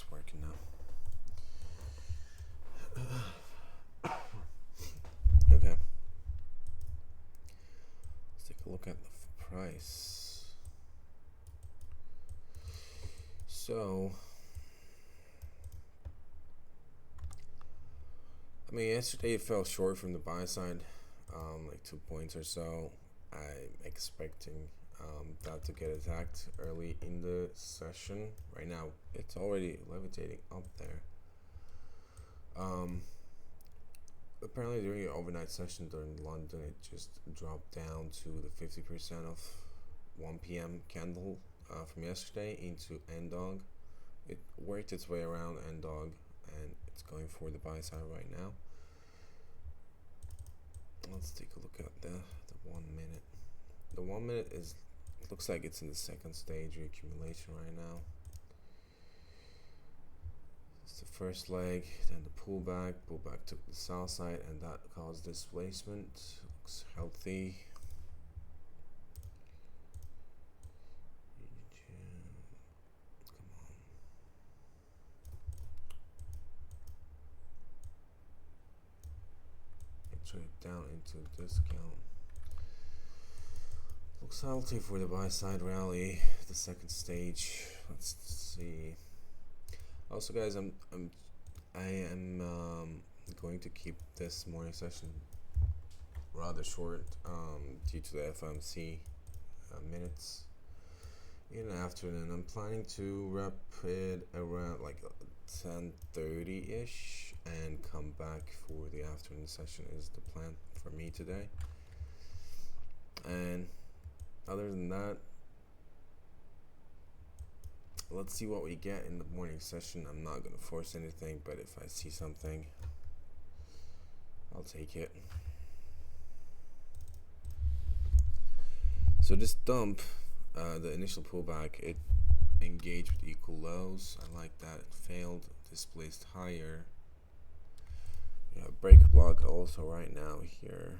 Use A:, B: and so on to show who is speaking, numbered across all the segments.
A: it's working now. Okay. Let's take a look at the price. So, I mean, yesterday it fell short from the buy side, like 2 points or so. I'm expecting that to get attacked early in the session. Right now, it's already levitating up there. Apparently, during the overnight session during London, it just dropped down to the 50% of 1 p.m. candle from yesterday into N-Dog. It worked its way around N-Dog, and it's going for the buy side right now. Let's take a look at the 1 minute. The 1 minute looks like it's in the second stage reaccumulation right now. It's the first leg, then the pullback. Pullback took the sell side, and that caused displacement. Looks healthy. Come on. It traded down into discount. Looks healthy for the buy side rally, the second stage. Let's see. Also, guys, I am going to keep this morning session rather short due to the FOMC minutes in the afternoon. I'm planning to wrap it around like 10:30ish and come back for the afternoon session is the plan for me today. And other than that, let's see what we get in the morning session. I'm not going to force anything, but if I see something, I'll take it. So this dump, the initial pullback, it engaged with equal lows. I like that. It failed, displaced higher. Yeah, break block also right now here.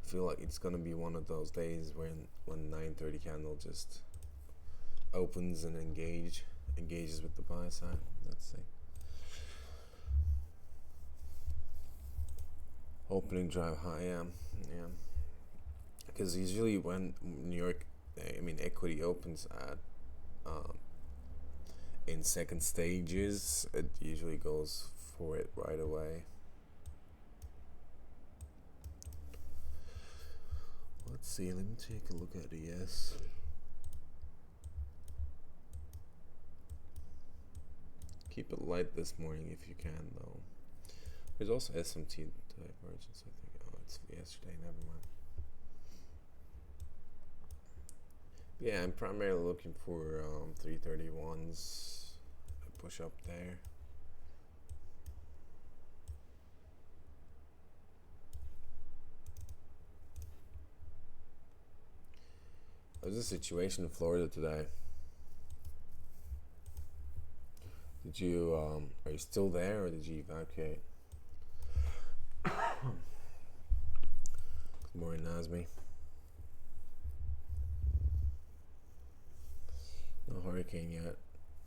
A: I feel like it's gonna be one of those days when 9:30 candle just opens and engages with the buy side. Let's see. Opening drive high, yeah. Because usually when equity opens at in second stages, it usually goes for it right away. Let's see, let me take a look at the yes. Keep it light this morning if you can, though. There's also SMT divergence, I think. Oh, it's yesterday, never mind. Yeah, I'm primarily looking for 331s, a push up there. There's a situation in Florida today. Did you, are you still there or did you evacuate? Good morning, Nazmi. No hurricane yet.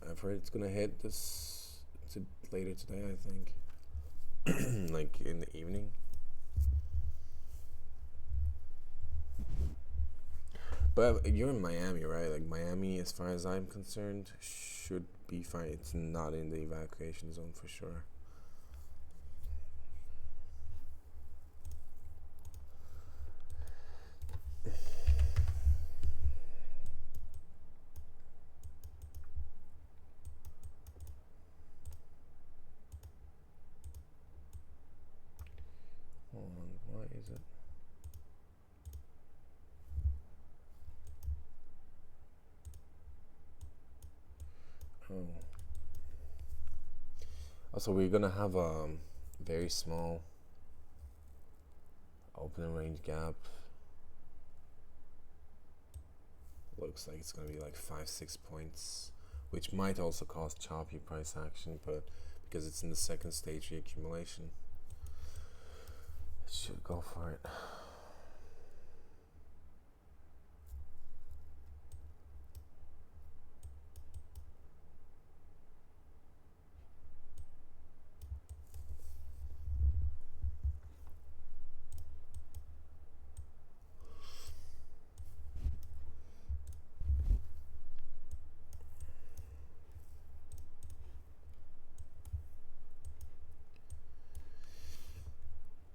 A: I've heard it's gonna hit later today, I think. Like in the evening. But you're in Miami, right? Like Miami, as far as I'm concerned, should be fine. It's not in the evacuation zone for sure. Hold on, why is it? Oh. Also, we're gonna have a very small open range gap. Looks like it's gonna be like 5-6 points, which might also cause choppy price action, but because it's in the second stage reaccumulation, it should go for it.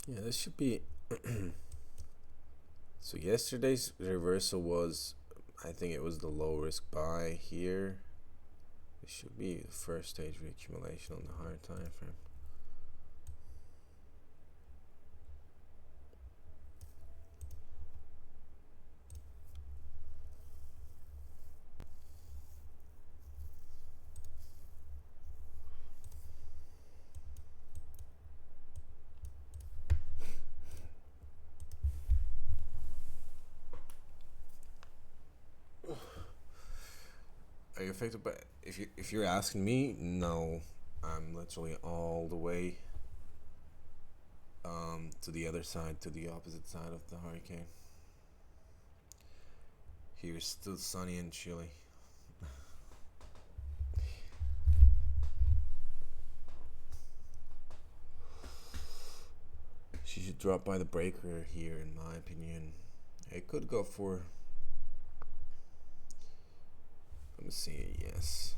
A: Yeah, this should be. So yesterday's reversal was, I think it was the low risk buy here. It should be the first stage reaccumulation on the higher time frame. Are you affected by? If you're asking me, no, I'm literally all the way to the other side, to the opposite side of the hurricane. Here it's still sunny and chilly. She should drop by the breaker here, in my opinion. It could go for. Let me see. Yes.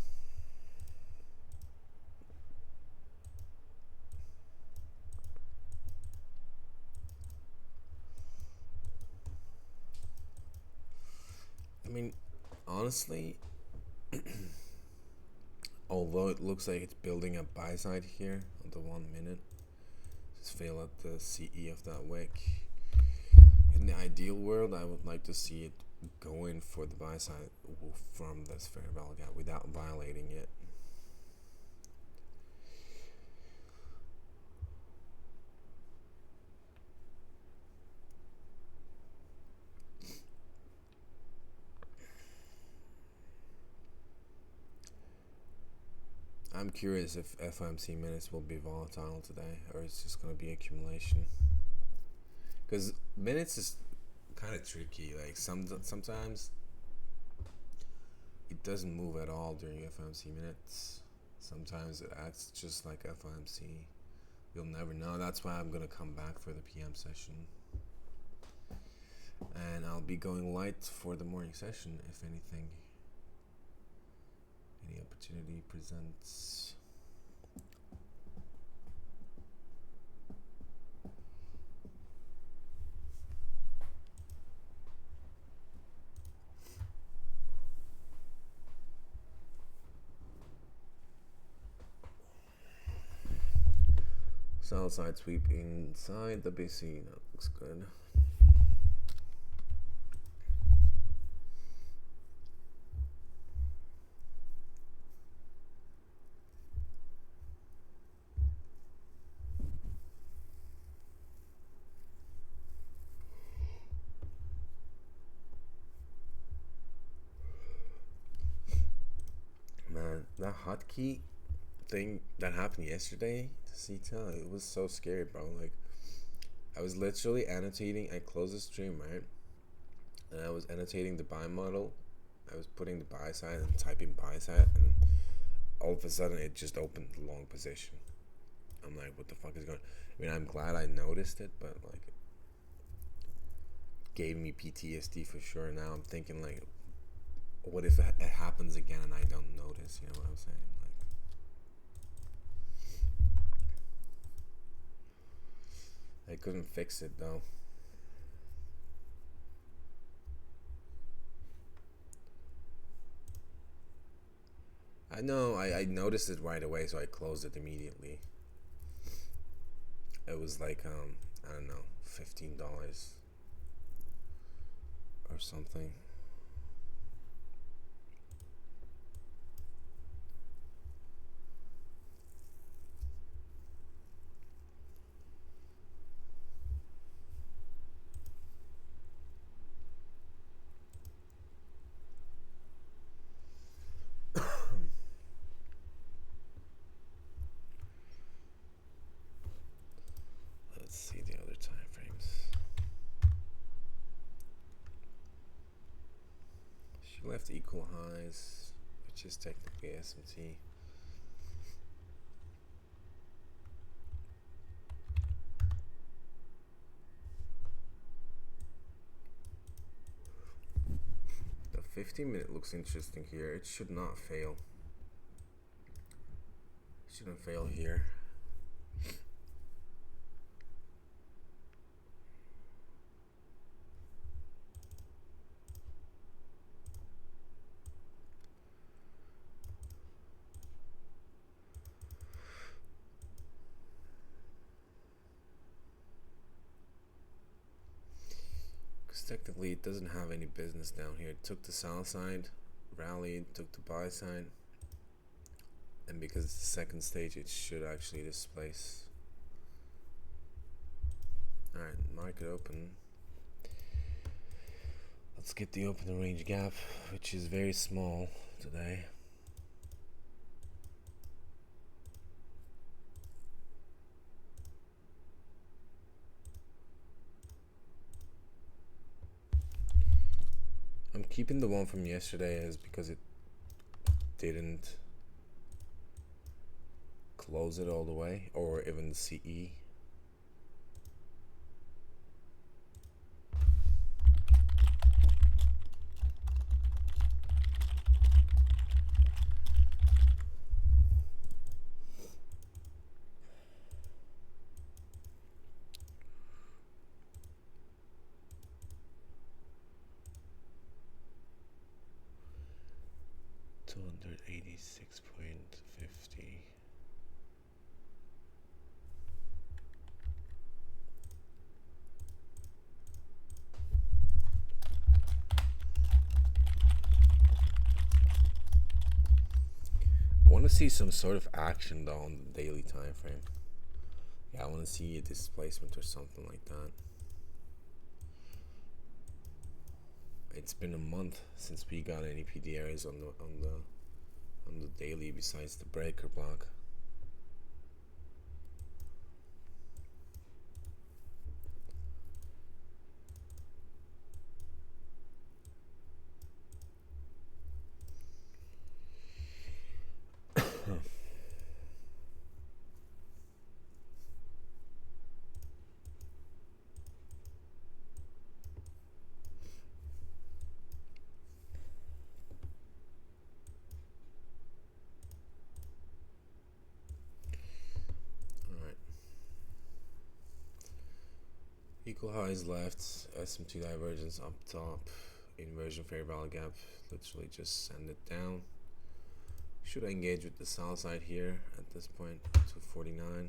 A: I mean, honestly, although it looks like it's building a buy side here on the 1 minute, just fail at the CE of that wick. In the ideal world, I would like to see it going for the buy side from this fair value gap without violating it. I'm curious if FOMC minutes will be volatile today, or it's just going to be accumulation. Because minutes is kind of tricky. Like sometimes it doesn't move at all during FOMC minutes. Sometimes it acts just like FOMC. You'll never know. That's why I'm going to come back for the PM session. And I'll be going light for the morning session, if anything. Any opportunity presents. Sell side sweep inside the BC. That looks good. Man, that hotkey thing that happened yesterday to CTEL, it was so scary, bro. Like, I was literally annotating. I closed the stream, right? And I was annotating the buy model. I was putting the buy side and typing buy side, and all of a sudden it just opened the long position. I'm like, what the fuck is going on? I mean, I'm glad I noticed it, but like, it gave me PTSD for sure. Now I'm thinking, like, what if it happens again and I don't notice? You know what I'm saying? Like, I couldn't fix it though. I know, I noticed it right away, so I closed it immediately. It was like, I don't know, $15 or something. Let's see the other time frames. She left equal highs, which is technically SMT. The 15-minute looks interesting here. It should not fail. It shouldn't fail here. Because technically it doesn't have any business down here. It took the sell side, rallied, took the buy side, and because it's the second stage, it should actually displace. Alright, market open. Let's get the open range gap, which is very small today. I'm keeping the one from yesterday as because it didn't close it all the way, or even the CE. $286.50. I want to see some sort of action though on the daily time frame. Yeah, I want to see a displacement or something like that. It's been a month since we got any PDRs on the daily besides the breaker block. Equal highs left, SMT divergence up top, inversion fair value gap, literally just send it down. Should I engage with the sell side here at this point, 249.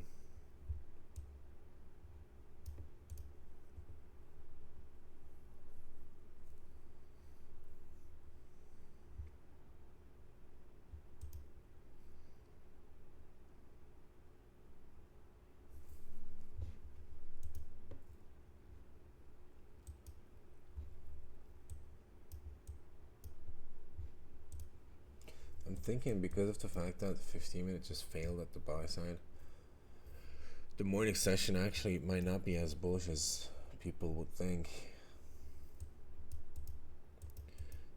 A: I'm thinking because of the fact that 15-minute just failed at the buy side, the morning session actually might not be as bullish as people would think.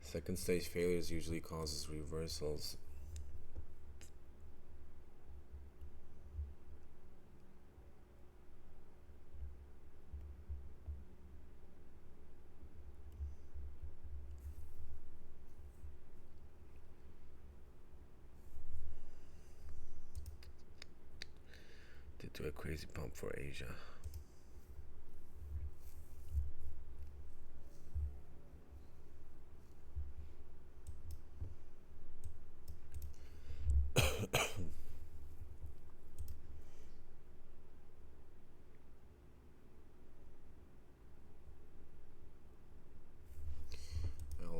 A: Second stage failures usually causes reversals. Did do a crazy pump for Asia.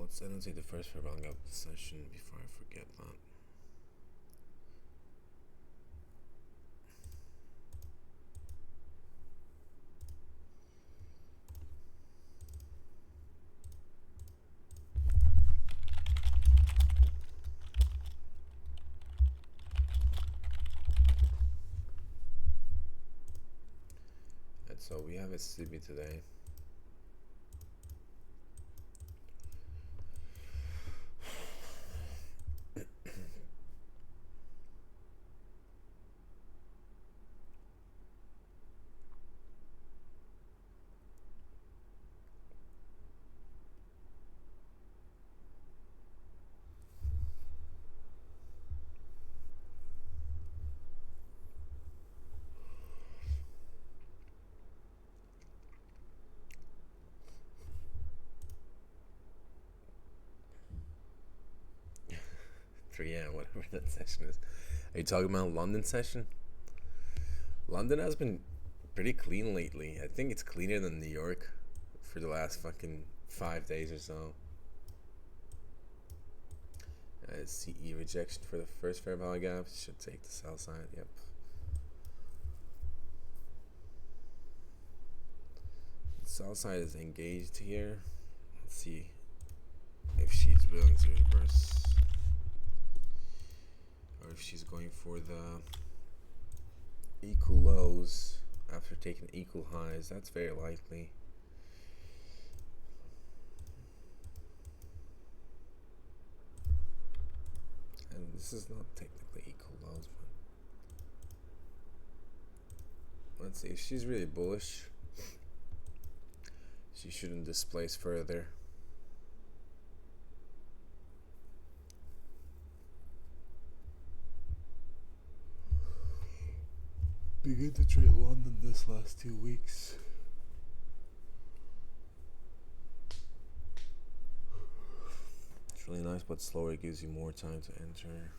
A: Let's annotate the first fair value gap session before I forget that. And so we have a CB today. Yeah, whatever that session is. Are you talking about London session? London has been pretty clean lately. I think it's cleaner than New York for the last fucking 5 days or so. CE rejection for the first fair value gap. Should take the sell side. Yep. The sell side is engaged here. Let's see if she's willing to reverse, or if she's going for the equal lows after taking equal highs. That's very likely. And this is not technically equal lows, but let's see. If she's really bullish, she shouldn't displace further. Begin to trade London this last 2 weeks. It's really nice, but slower. It gives you more time to enter.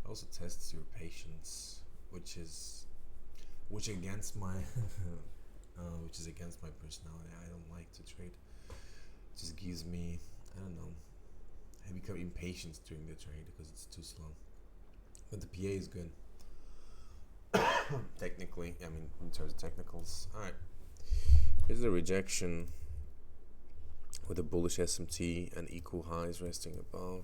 A: Also tests your patience, which is against my which is against my personality. I don't like to trade. It just gives me, I don't know, I become impatient during the trade because it's too slow. But the PA is good. Technically, I mean, in terms of technicals. Alright. Here's a rejection with a bullish SMT and equal highs resting above.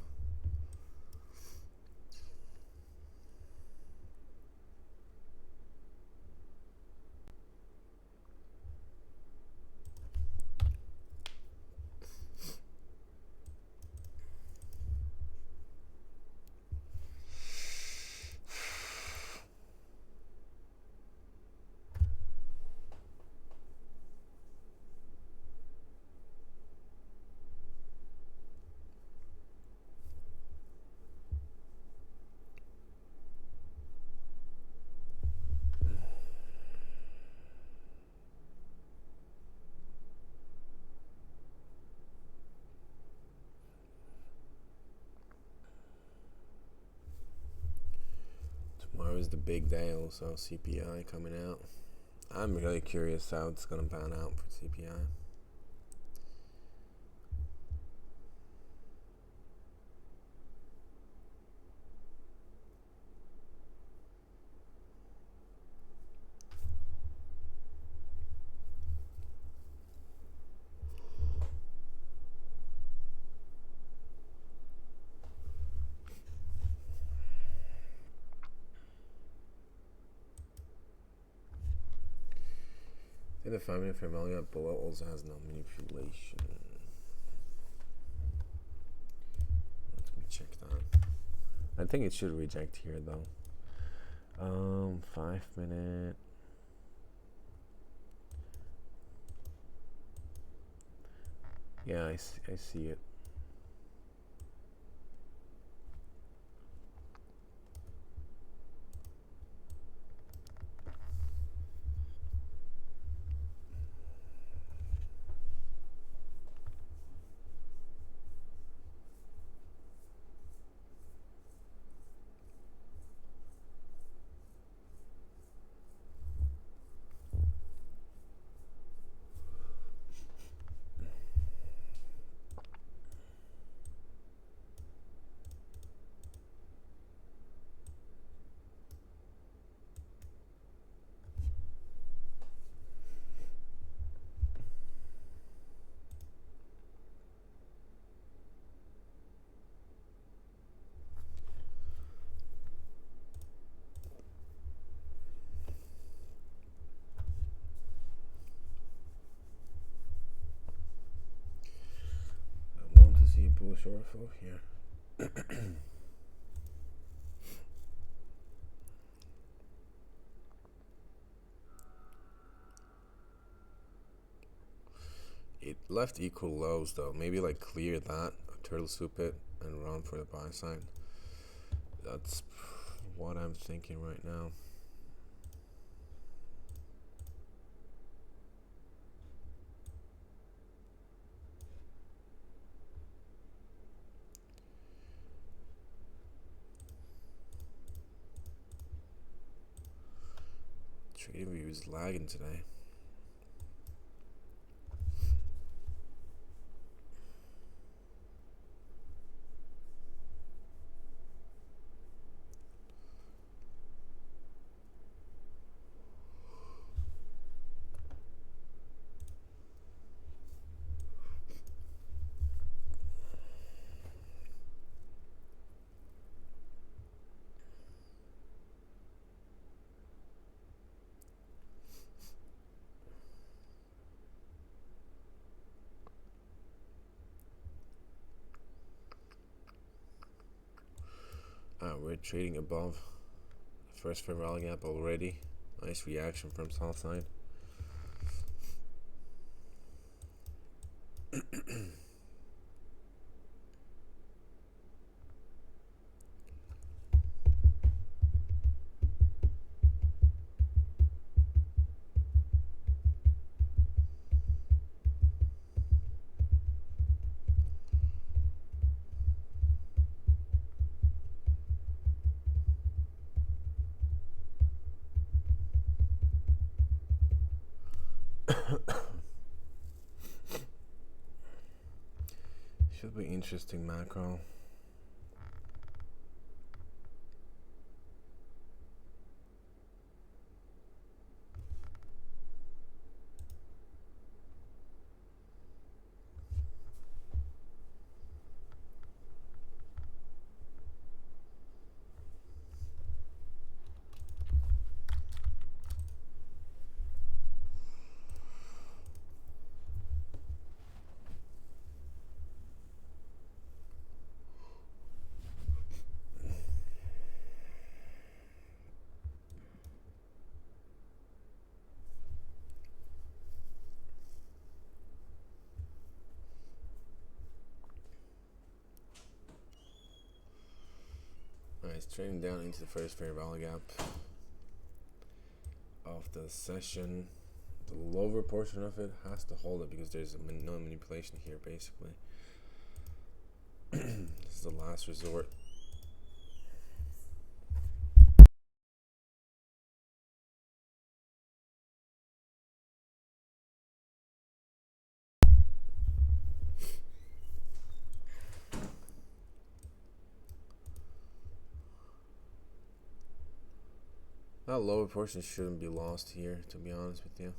A: Tomorrow is the big day, also CPI coming out. I'm really curious how it's going to pan out for CPI. I think the 5-minute fair value up below also has no manipulation. Let me check that. I think it should reject here though. 5-minute. Yeah, I see it. See a bullish order here. It left equal lows though. Maybe like clear that, turtle soup it, and run for the buy side. That's what I'm thinking right now. Trading view is lagging today. We're trading above the first fair value gap already. Nice reaction from south side. Should be interesting macro. Nice, trading down into the first fair value gap of the session. The lower portion of it has to hold it because there's no manipulation here basically. This is the last resort. That lower portion shouldn't be lost here, to be honest with you.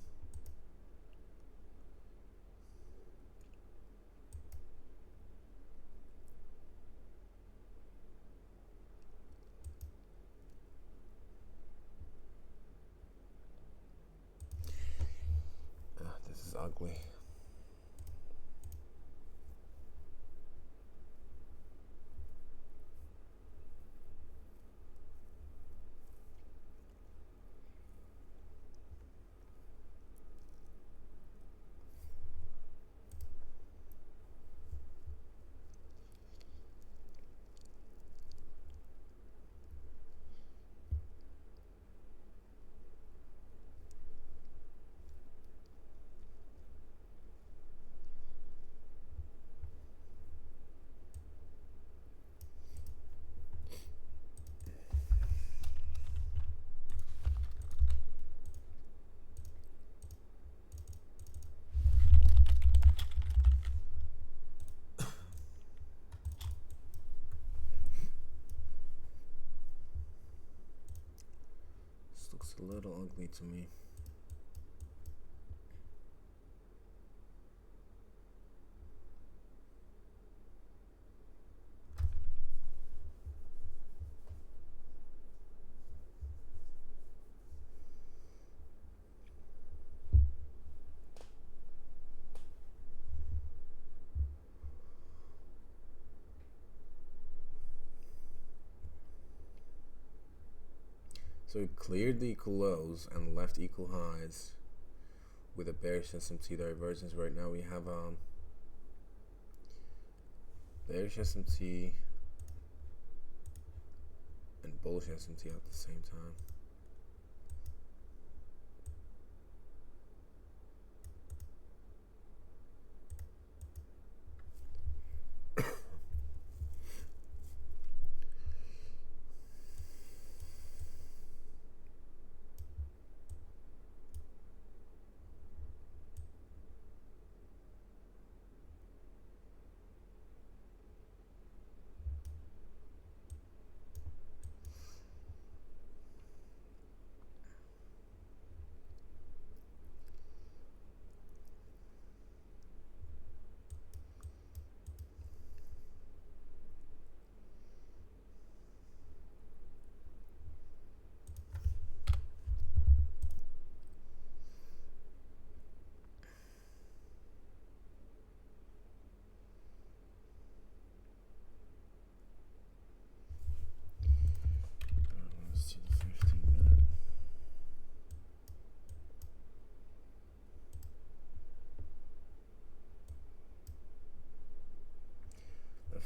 A: This is ugly. This looks a little ugly to me. So it cleared the equal lows and left equal highs with a bearish SMT divergence. Right now we have bearish SMT and bullish SMT at the same time.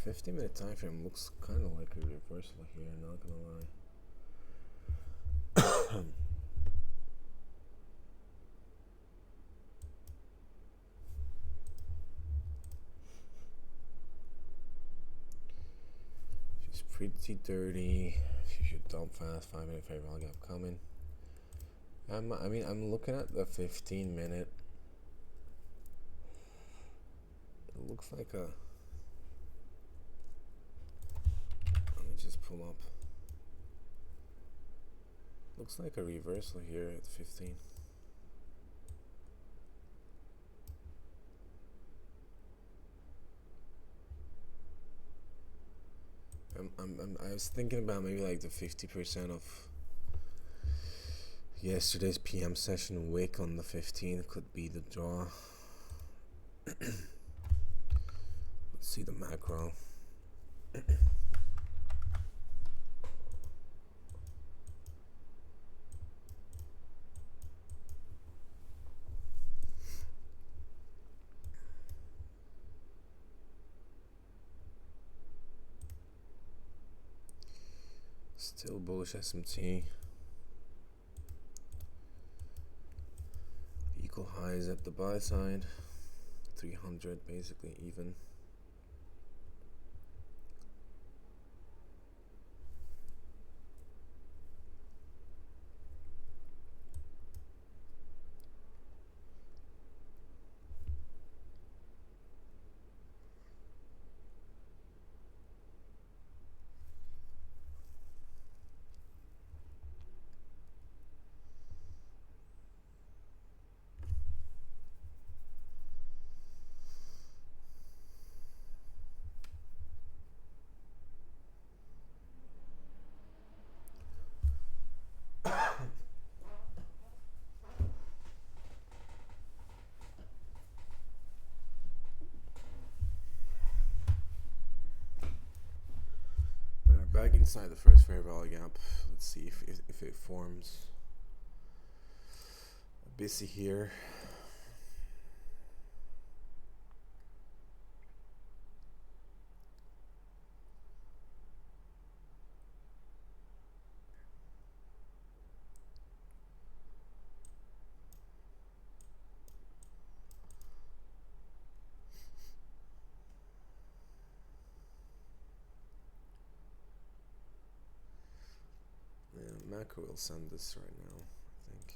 A: 15-minute time frame looks kind of like a reversal here, not gonna lie. She's pretty dirty. She should dump fast. 5-minute fair value gap coming. I'm looking at the 15-minute. It looks like a. Let me just pull up. Looks like a reversal here at 15. I was thinking about maybe like the 50% of yesterday's PM session wick on the 15 could be the draw. Let's see the macro. Still bullish SMT. Equal highs at the buy side. 300 basically even. Back inside the first fair value gap. Let's see if it forms. Busy here. Macro will send this right now, I think.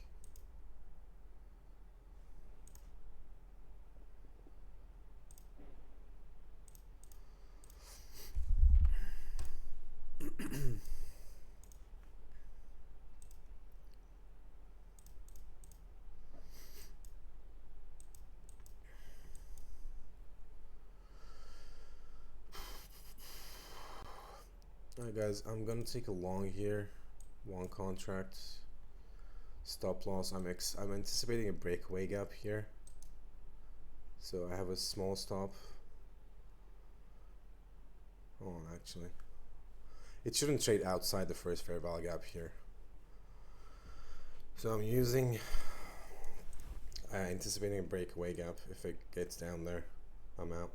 A: Alright guys, I'm gonna take a long here. One contract. Stop loss. I'm anticipating a breakaway gap here. So I have a small stop. Oh, actually. It shouldn't trade outside the first fair value gap here. So I'm using anticipating a breakaway gap. If it gets down there, I'm out.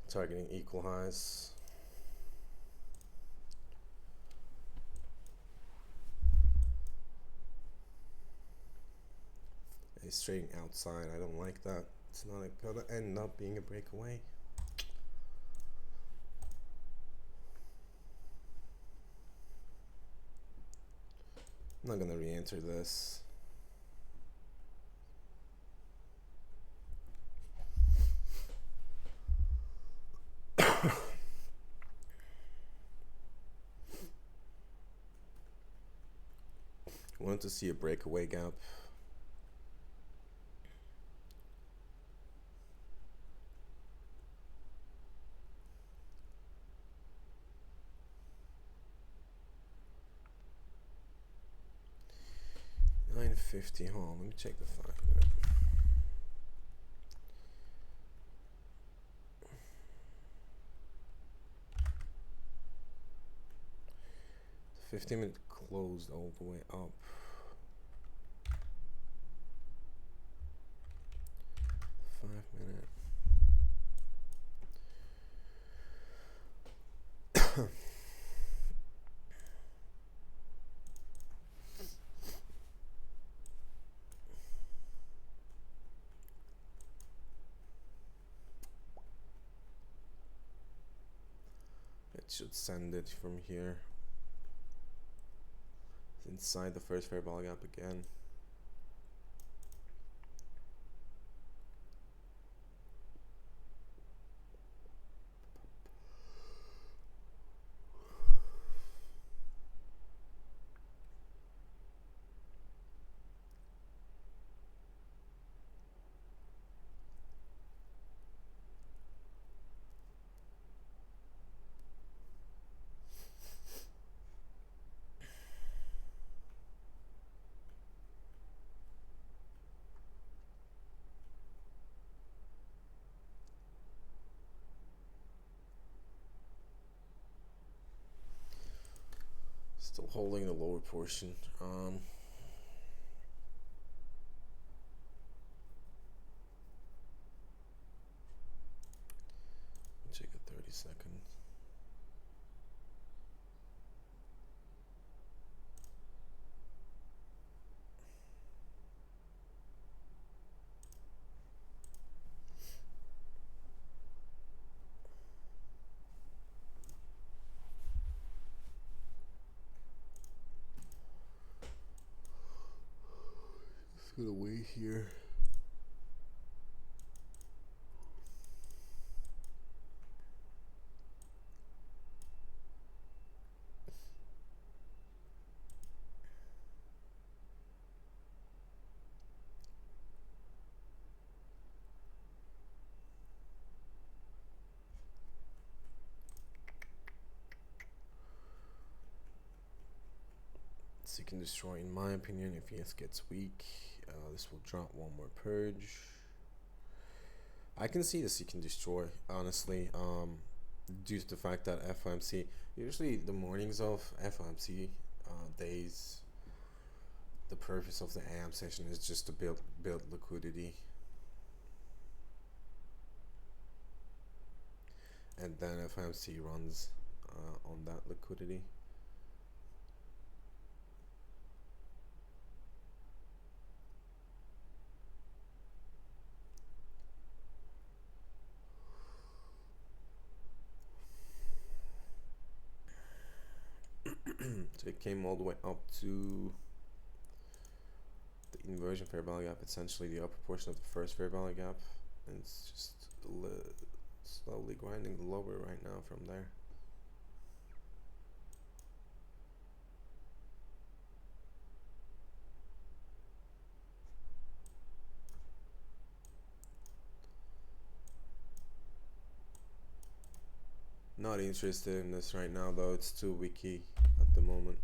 A: Targeting equal highs. It's trading outside. I don't like that. It's not gonna end up being a breakaway. I'm not gonna re-enter this. Wanted to see a breakaway gap. $9.50. Hold on, let me check the 5-minute. The 15-minute closed all the way up. 5-minute. It should send it from here. It's inside the first fair value gap again. Still holding the lower portion. Check it 30 seconds. Just gonna wait here. Seek and destroy, in my opinion. If ES gets weak, this will drop one more purge. I can see the seek and destroy, honestly, due to the fact that FOMC, usually the mornings of FOMC days, the purpose of the AM session is just to build liquidity, and then FOMC runs on that liquidity. So it came all the way up to the inversion fair value gap, essentially the upper portion of the first fair value gap, and it's just slowly grinding lower right now from there. Not interested in this right now though, it's too wiki at the moment.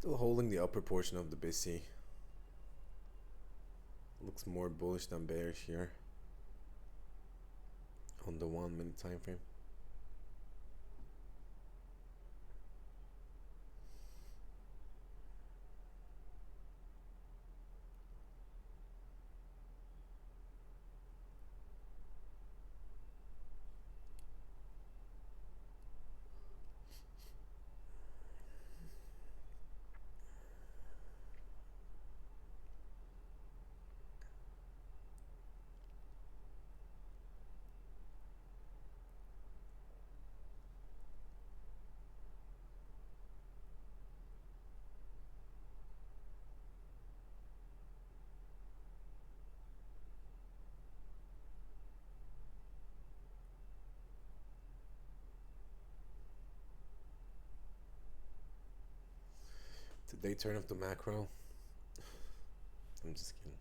A: Still holding the upper portion of the BC. Looks more bullish than bearish here on the 1 minute time frame. Did they turn off the macro? I'm just kidding.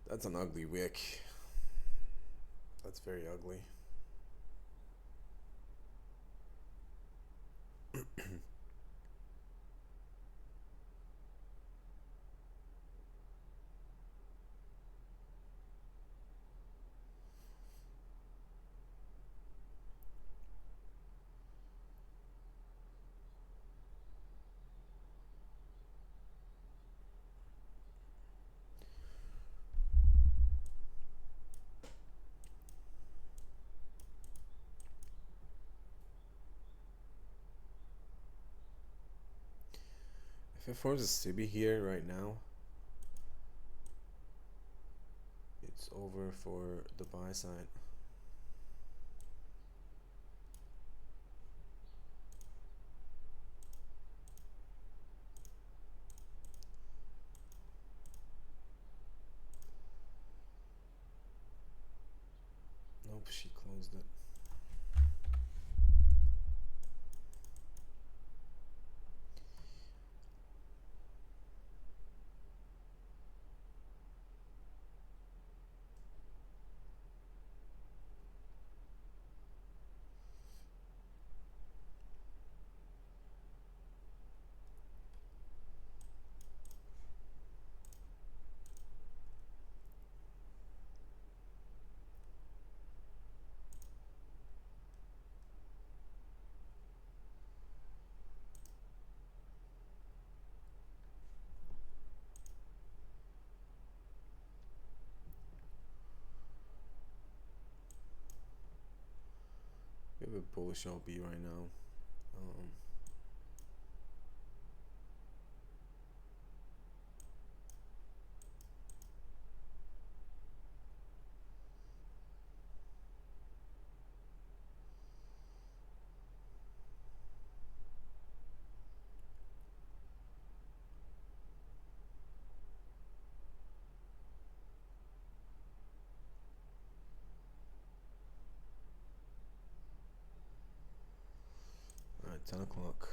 A: That's an ugly wick. That's very ugly. If it forms a SIBI here right now, it's over for the buy side. Nope, she closed it. We have a bullish LB right now. Alright, 10 o'clock.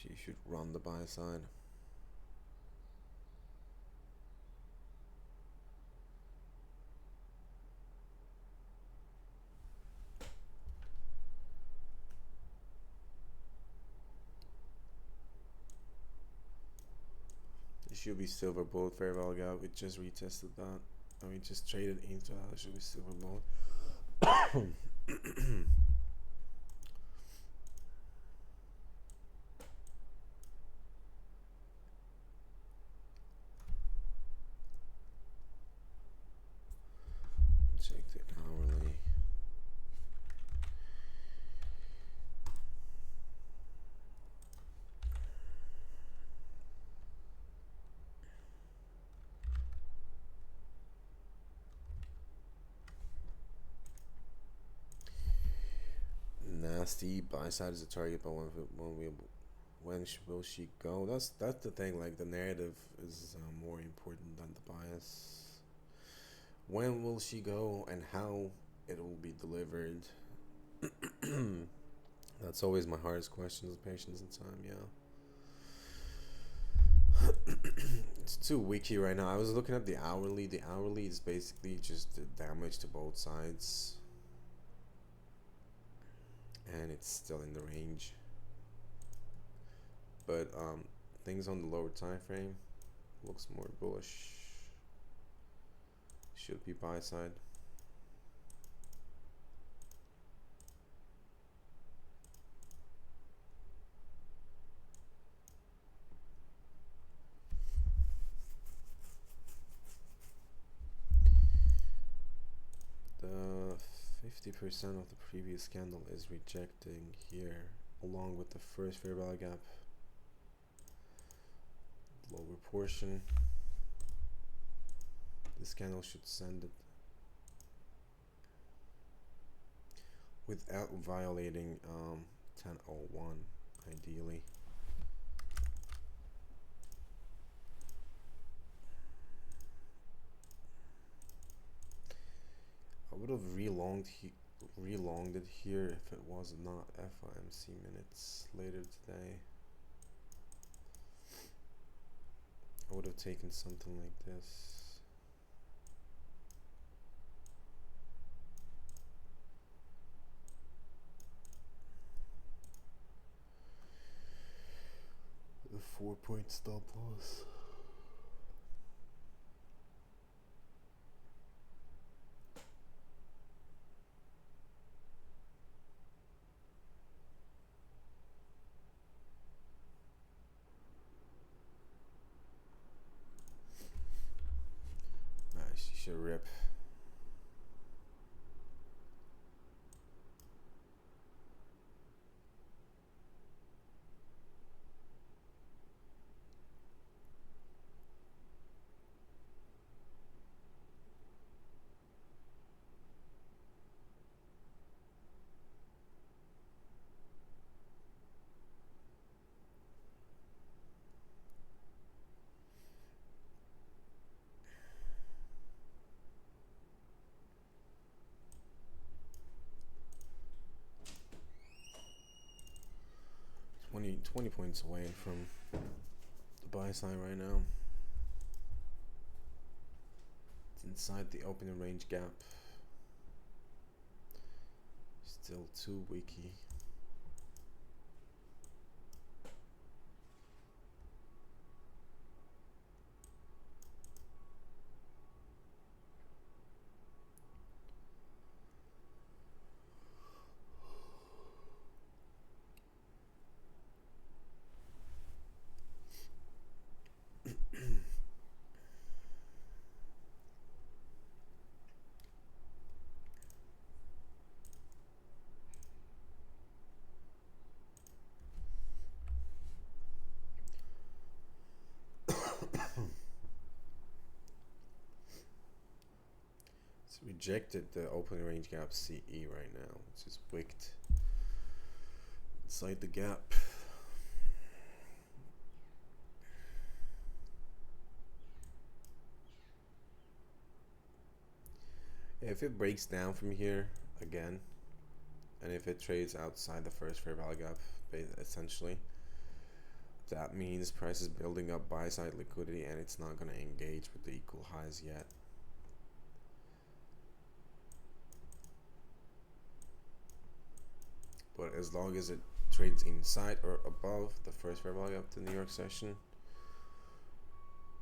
A: She should run the buy side. It should be silver bullet fair value gap. We just retested that. I mean, just traded into that. It should be silver bullet. Check the hourly. Nasty. Buy side is a target, but when will she go? That's the thing. Like the narrative is more important than the bias. When will she go and how it will be delivered? That's always my hardest question: is patience and time. Yeah. It's too wiki right now. I was looking at the hourly. The hourly is basically just the damage to both sides, and it's still in the range. But things on the lower time frame looks more bullish. Should be buy side. The 50% of the previous candle is rejecting here, along with the first fair value gap. Lower portion. This candle should send it without violating 1001, ideally. I would have relonged it here if it was not FOMC minutes later today. I would have taken something like this. The 4-point stop loss. She should rip. Twenty points away from the buy side right now. It's inside the opening range gap. Still too wiki. It's rejected the opening range gap CE right now. It's just wicked inside the gap. If it breaks down from here again, and if it trades outside the first fair value gap, essentially, that means price is building up buy side liquidity and it's not going to engage with the equal highs yet. But as long as it trades inside or above the first fair value gap, the New York session,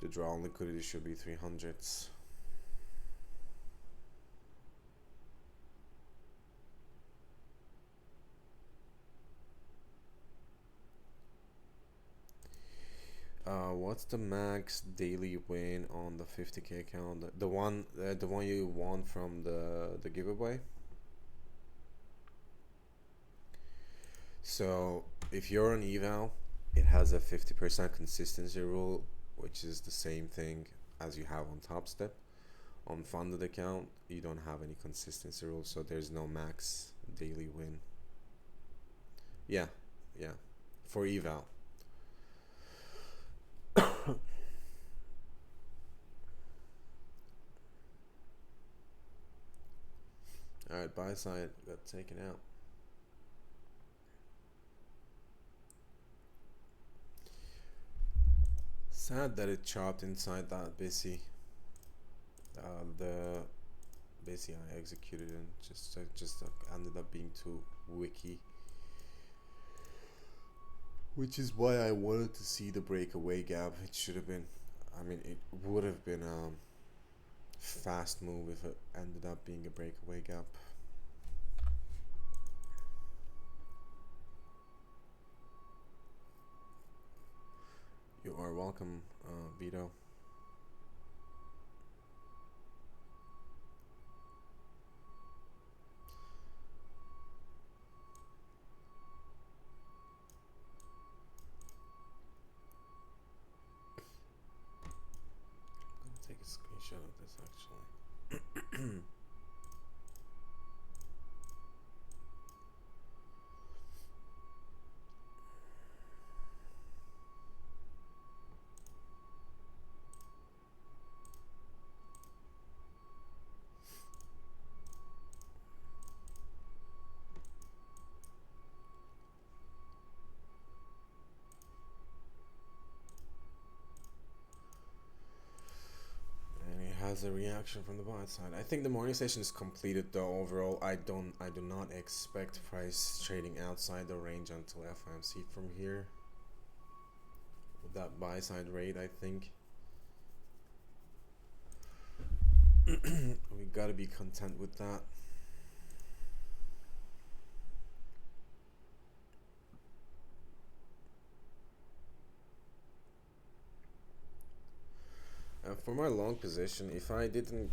A: The draw on liquidity should be 300s. What's the max daily win on the 50k account? The one you won from the giveaway. So if you're on eval, it has a 50% consistency rule, which is the same thing as you have on Top Step. On funded account, you don't have any consistency rule, so there's no max daily win. Yeah, yeah, for eval. All right, buy side got taken out. Sad that it chopped inside that busy. The busy I executed and just ended up being too wiki, which is why I wanted to see the breakaway gap. It should have been, I mean, it would have been a fast move if it ended up being a breakaway gap. You are welcome, Vito. I'm gonna take a screenshot of this actually. Has a reaction from the buy side. I think the morning session is completed though. Overall, I do not expect price trading outside the range until FOMC from here. With that buy side rate, I think we gotta be content with that. For my long position, if I didn't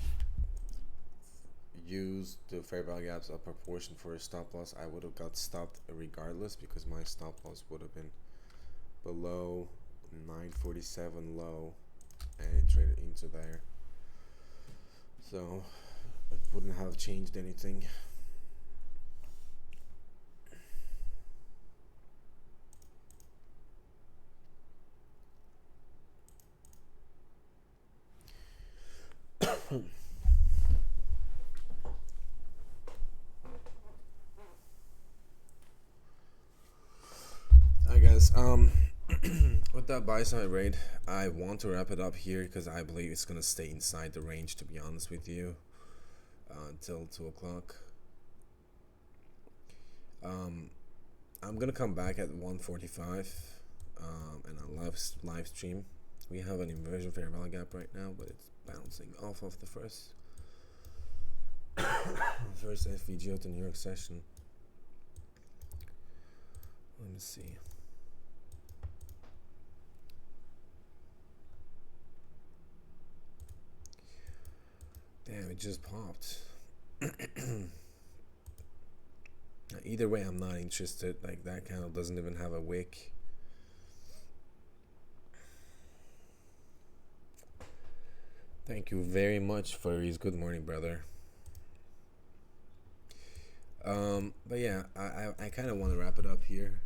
A: use the fair value gaps a proportion for a stop loss, I would have got stopped regardless, because my stop loss would have been below 947 low and it traded into there, so it wouldn't have changed anything. Hi guys, with that buy side rate, I want to wrap it up here because I believe it's gonna stay inside the range, to be honest with you, until 2 o'clock. I'm gonna come back at 1:45 and a live stream. We have an inversion fair value gap right now, but it's bouncing off of the first FVGO to New York session. Let me see. Damn, it just popped. Either way, I'm not interested. Like, that candle doesn't even have a wick. Thank you very much, Furries. Good morning, brother. But yeah, I kind of want to wrap it up here.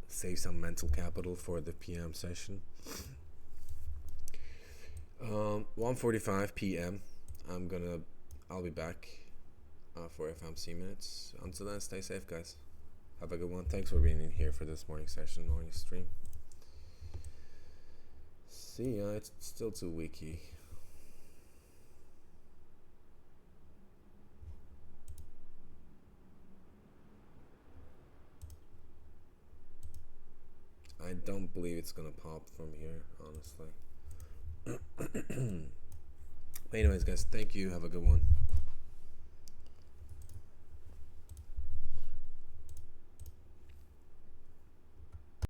A: Save some mental capital for the PM session. 1:45 PM. I'll be back for FMC minutes. Until then, stay safe, guys. Have a good one. Thanks for being in here for this morning stream. See ya. It's still too wiki. I don't believe it's gonna pop from here, honestly. But anyways, guys, thank you. Have a good one.